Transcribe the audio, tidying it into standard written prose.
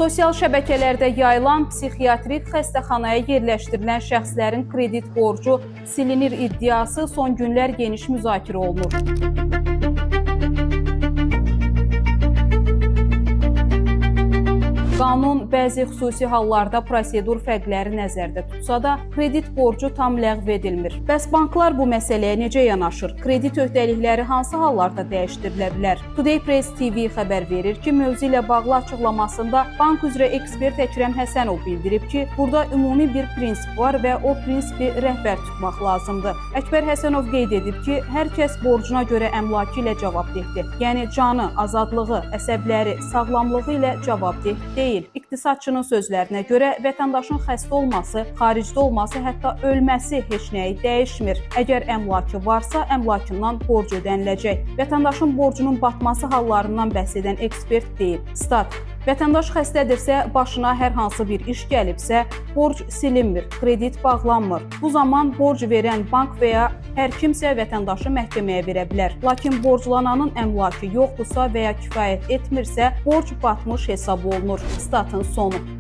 Sosial şəbəkələrdə yayılan psixiatrik xəstəxanaya yerləşdirilən şəxslərin kredit borcu silinir iddiası son günlər geniş müzakirə olunur. Qanun bəzi xüsusi hallarda prosedur fərqləri nəzərdə tutsa da, kredit borcu tam ləğv edilmir. Bəs banklar bu məsələyə necə yanaşır? Kredit öhdəlikləri hansı hallarda dəyişdirilə bilər? Today Press TV xəbər verir ki, mövzu ilə bağlı açıqlamasında bank üzrə ekspert Əkrəm Həsənov bildirib ki, burada ümumi bir prinsip var və o prinsipi rəhbər tutmaq lazımdır. Əkbər Həsənov qeyd edib ki, hər kəs borcuna görə əmlakı ilə cavabdehdir. Yəni canı, azadlığı, əsəbləri, sağlamlığı ilə cavabdeh deyil. İqtisadçının sözlərinə görə vətəndaşın xəstə olması, xaricdə olması, hətta ölməsi heç nəyi dəyişmir. Əgər əmlakı varsa, əmlakından borc ödəniləcək. Vətəndaşın borcunun batması hallarından bəhs edən ekspert deyib. Stat: Vətəndaş xəstədirsə, başına hər hansı bir iş gəlibsə, borc silinmir, kredit bağlanmır. Bu zaman borc verən bank və ya hər kimsə vətəndaşı məhkəməyə verə bilər. Lakin borclananın əmlakı yoxdursa və ya kifayət etmirsə, borc batmış hesab olunur. Statın sonu.